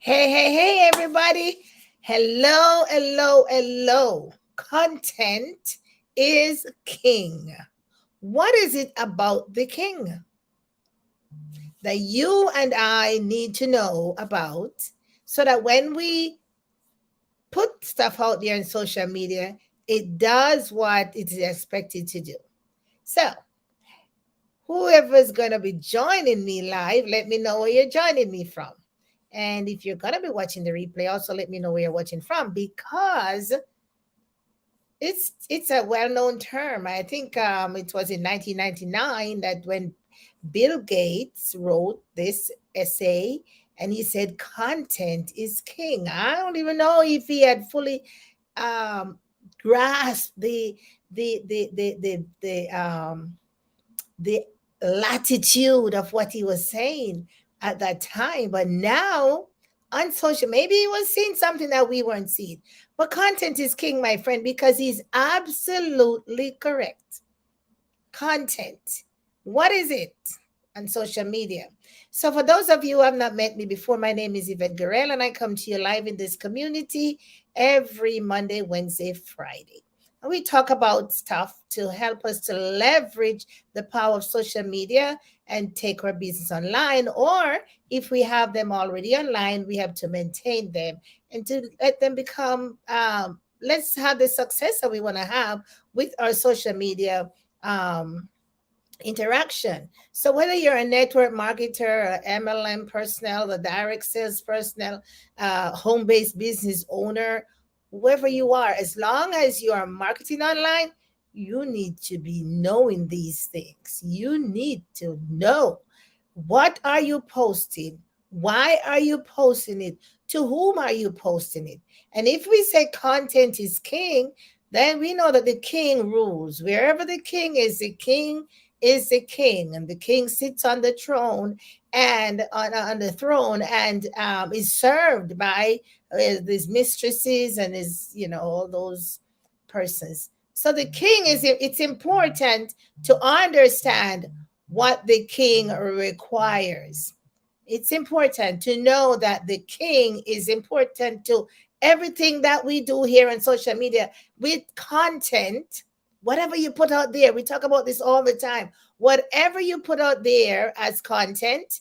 Hey, everybody. Hello. Content is king. What is it about the king that you and I need to know about so that when we put stuff out there in social media, it does what it is expected to do? So, whoever's going to be joining me live, let me know where you're joining me from. And if you're going to be watching the replay, also let me know where you're watching from because it's a well-known term. I think it was in 1999 that when Bill Gates wrote this essay and he said content is king. I don't even know if he had fully um, grasped the latitude of what he was saying at that time. But now on social, maybe he was seeing something that we weren't seeing. But content is king, my friend, because he's absolutely correct. Content. What is it on social media? So, for those of you who have not met me before, my name is Yvette Guerrero, and I come to you live in this community every Monday, Wednesday, Friday. And we talk about stuff to help us to leverage the power of social media and take our business online. Or if we have them already online, we have to maintain them and to let them become, let's have the success that we want to have with our social media um, interaction. So whether you're a network marketer, a MLM personnel, the direct sales personnel, home-based business owner, whoever you are, as long as you are marketing online, you need to be knowing these things. You need to know what are you posting? Why are you posting it? To whom are you posting it? And if we say content is king, then we know that the king rules. Wherever the king is the king, and the king sits on the throne and on the throne and is served by his mistresses and his, all those persons. So the king is, it's important to understand what the king requires. It's important to know that the king is important to everything that we do here on social media with content. Whatever you put out there, we talk about this all the time. Whatever you put out there as content,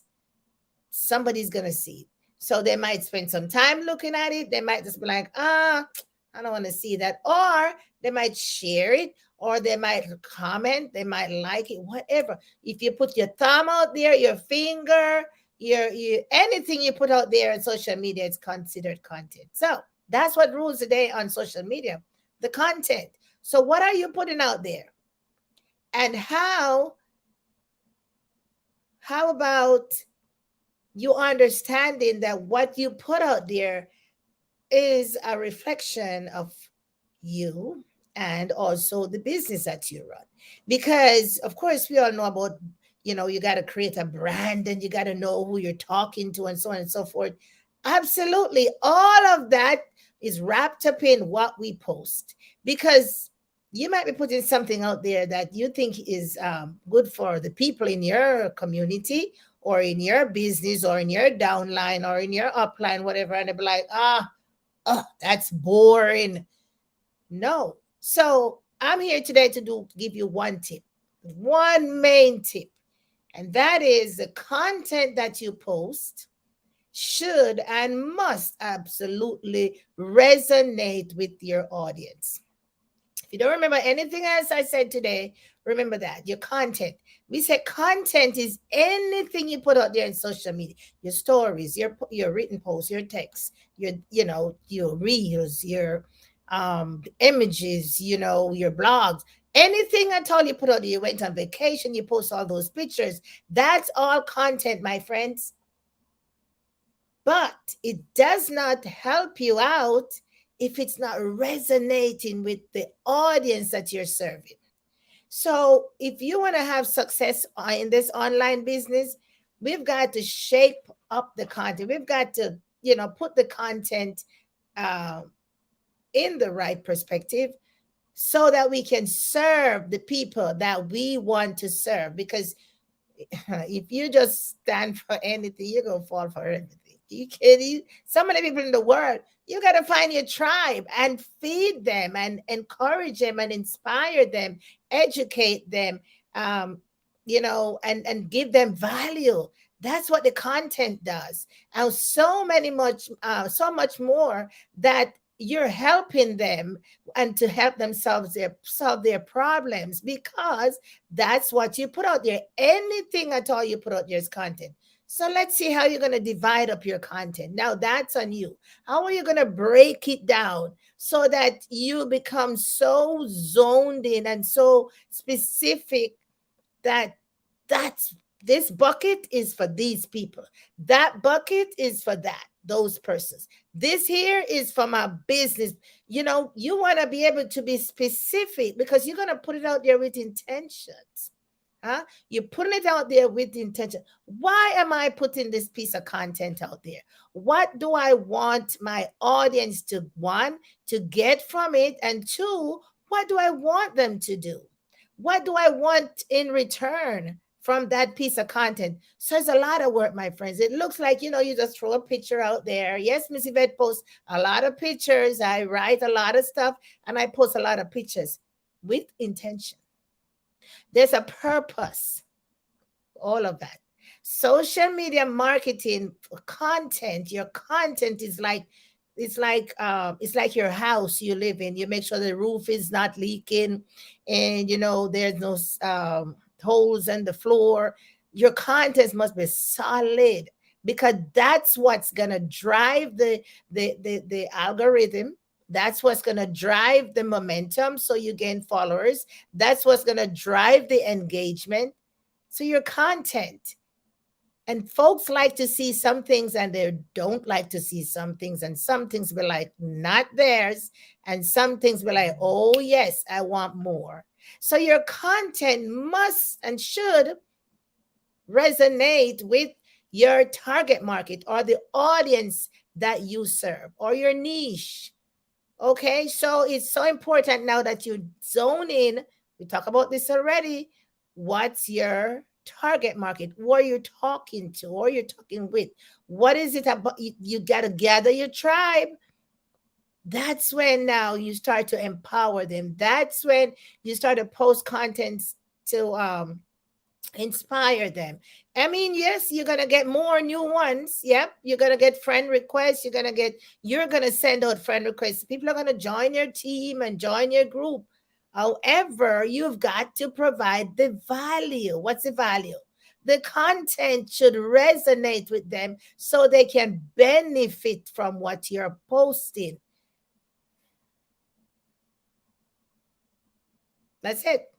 somebody's going to see it. So they might spend some time looking at it. They might just be like, I don't want to see that. Or they might share it, or they might comment, they might like it, whatever. If you put your thumb out there, your finger, your anything you put out there on social media, it's considered content. So that's what rules today on social media, the content. So what are you putting out there? And how about you understanding that what you put out there is a reflection of you and also the business that you run? Because of course we all know about, you got to create a brand and you got to know who you're talking to and so on and so forth. Absolutely, all of that is wrapped up in what we post, because you might be putting something out there that you think is good for the people in your community or in your business or in your downline or in your upline, whatever, and they'll be like, oh, that's boring. No. So I'm here today to give you one tip, one main tip, and that is the content that you post should and must absolutely resonate with your audience. If you don't remember anything else I said today, remember that your content. We said content is anything you put out there in social media, your stories, your written posts, your texts, your reels, your images, your blogs, anything at all you put out there. You went on vacation, you post all those pictures. That's all content, my friends. But it does not help you out if it's not resonating with the audience that you're serving. So, if you want to have success in this online business, we've got to shape up the content. We've got to, put the content uh, in the right perspective so that we can serve the people that we want to serve. Because if you just stand for anything, you're going to fall for everything. So many people in the world. You got to find your tribe and feed them and encourage them and inspire them, educate them, um, and give them value. That's what the content does. And so much more that you're helping them and to help them solve their problems, because that's what you put out there. Anything at all you put out there is content. So let's see how you're going to divide up your content. Now that's on you. How are you going to break it down so that you become so zoned in and so specific that that's this bucket is for these people. That bucket is for those persons. This here is for my business. You want to be able to be specific because you're going to put it out there with intentions. Huh? You're putting it out there with intention. Why am I putting this piece of content out there? What do I want my audience to, one, to get from it? And two, what do I want them to do? What do I want in return from that piece of content? So it's a lot of work, my friends. It looks like, you just throw a picture out there. Yes, Miss Yvette posts a lot of pictures. I write a lot of stuff and I post a lot of pictures with intention. There's a purpose, all of that. Social media marketing content, your content is like it's like your house you live in. You make sure the roof is not leaking, and there's no holes in the floor. Your content must be solid, because that's what's gonna drive the algorithm. That's what's gonna drive the momentum, so you gain followers. That's what's gonna drive the engagement. So your content. And folks like to see some things and they don't like to see some things, and some things be like not theirs, and some things be like, oh yes, I want more. So your content must and should resonate with your target market or the audience that you serve or your niche. Okay, so it's so important now that you zone in. We talk about this already. What's your target market? Who are you talking to? Or you're talking with? What is it about? You got to gather your tribe. That's when now you start to empower them. That's when you start to post contents to inspire them. I mean, yes, you're gonna get more new ones. Yep, you're gonna get friend requests. You're gonna send out friend requests. People are gonna join your team and join your group. However, you've got to provide the value. What's the value? The content should resonate with them so they can benefit from what you're posting. That's it.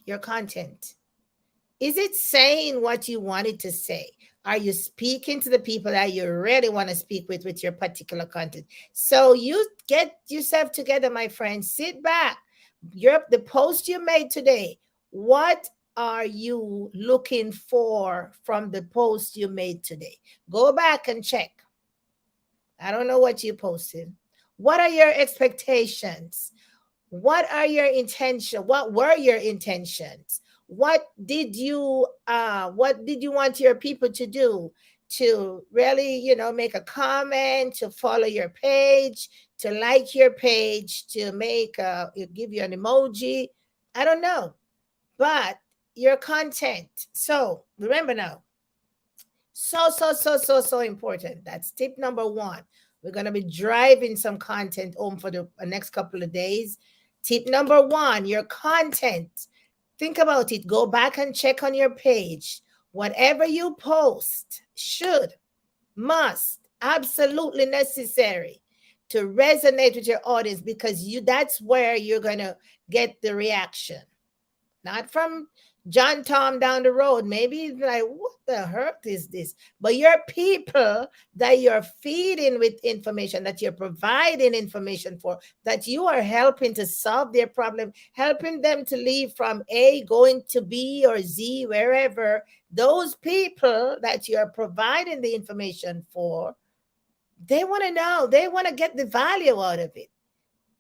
Your content. Is it saying what you wanted to say? Are you speaking to the people that you really want to speak with your particular content? So you get yourself together, my friend. Sit back. The post you made today. What are you looking for from the post you made today? Go back and check. I don't know what you posted. What are your expectations? What are your intentions? What were your intentions? What did you want your people to do? To really, make a comment, to follow your page, to like your page, to give you an emoji. I don't know. But your content. So remember now, so important. That's tip number one. We're going to be driving some content home for the next couple of days. Tip number one, your content. Think about it. Go back and check on your page. Whatever you post should, must, absolutely necessary to resonate with your audience, because that's where you're going to get the reaction. Not from John Tom down the road. Maybe like, what the heck is this? But your people that you're feeding with information, that you're providing information for, that you are helping to solve their problem, helping them to leave from A going to B or Z, wherever, those people that you're providing the information for, they want to know, they want to get the value out of it.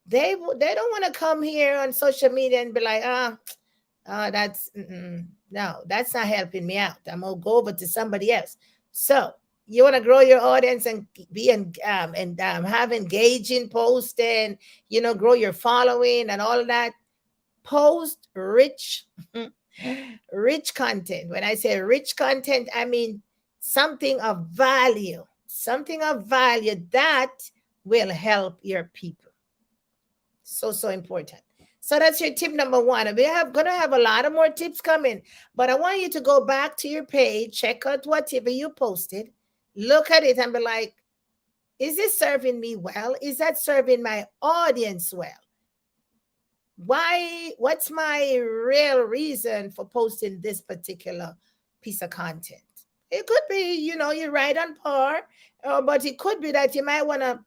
They don't want to come here on social media and be like, that's no, that's not helping me out. I'm gonna go over to somebody else. So You want to grow your audience and be have engaging post and grow your following and all that. Post rich rich content. When I say rich content, I mean something of value, that will help your people. So important. So that's your tip number one. Gonna have a lot of more tips coming, but I want you to go back to your page, check out whatever you posted, look at it and be like, is this serving me well? Is that serving my audience well? What's my real reason for posting this particular piece of content? It could be, you're right on par, but it could be that you might want to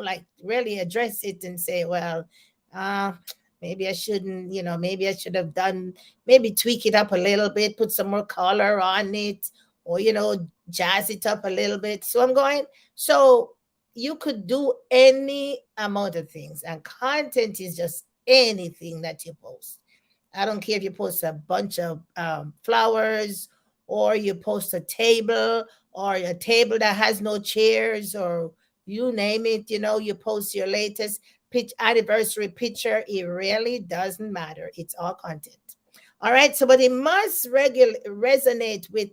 like really address it and say, well, uh, maybe I shouldn't, maybe I should have done, maybe tweak it up a little bit, put some more color on it, or, jazz it up a little bit. So you could do any amount of things, and content is just anything that you post. I don't care if you post a bunch of flowers, or you post a table, or a table that has no chairs, or you name it. You post your latest anniversary picture. It really doesn't matter. It's all content. All right. So, but it must resonate with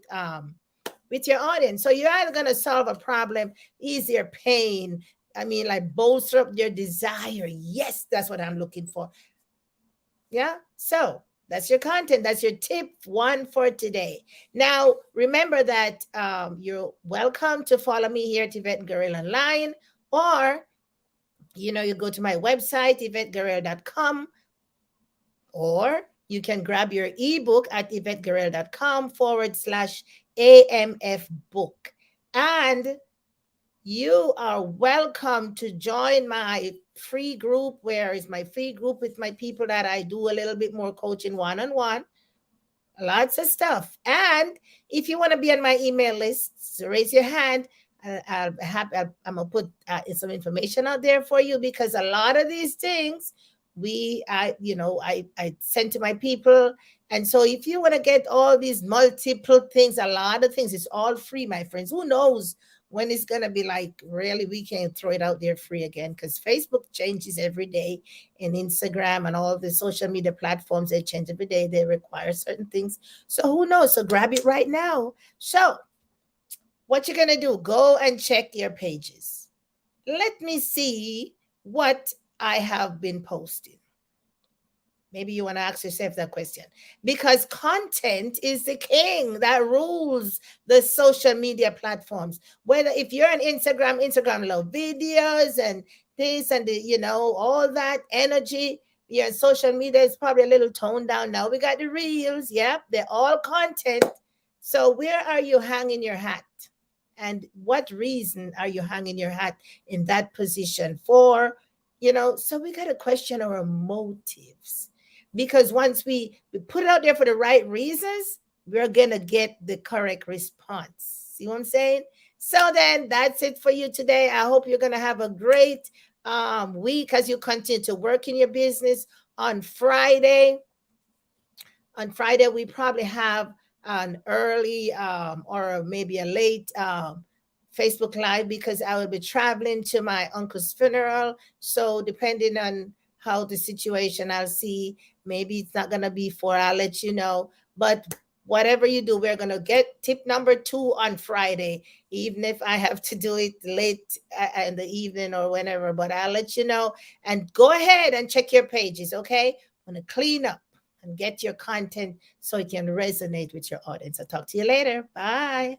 your audience. So you're either going to solve a problem, ease their pain. I mean, like bolster up their desire. Yes, that's what I'm looking for. Yeah. So that's your content. That's your tip one for today. Now, remember that you're welcome to follow me here at Yvette Guerrero Online, or, you go to my website, YvetteGuerrero.com, or you can grab your ebook at YvetteGuerrero.com/AMF book. And you are welcome to join my free group. Where is my free group with my people that I do a little bit more coaching one-on-one? Lots of stuff. And if you want to be on my email list, so raise your hand. I'm gonna put some information out there for you, because a lot of these things I send to my people. And so if you want to get all these multiple things, a lot of things, it's all free, my friends. Who knows when it's going to be like, really, we can't throw it out there free again, because Facebook changes every day, and Instagram and all the social media platforms, they change every day. They require certain things. So who knows? So grab it right now. So what you're going to do, go and check your pages. Let me see what I have been posting. Maybe you want to ask yourself that question, because content is the king that rules the social media platforms. Whether if you're on Instagram love videos and this and all that energy. Your social media is probably a little toned down now. We got the reels. Yep, they're all content. So where are you hanging your hat? And what reason are you hanging your hat in that position for? So we got to question our motives, because once we put it out there for the right reasons, we're going to get the correct response. See what I'm saying? So then that's it for you today. I hope you're going to have a great week as you continue to work in your business. On Friday, we probably have an early or maybe a late Facebook Live, because I will be traveling to my uncle's funeral. So depending on how the situation, I'll see. Maybe it's not going to be I'll let you know. But whatever you do, we're going to get tip number 2 on Friday, even if I have to do it late in the evening or whenever. But I'll let you know. And go ahead and check your pages, okay? I'm going to clean up and get your content so it can resonate with your audience. I'll talk to you later. Bye.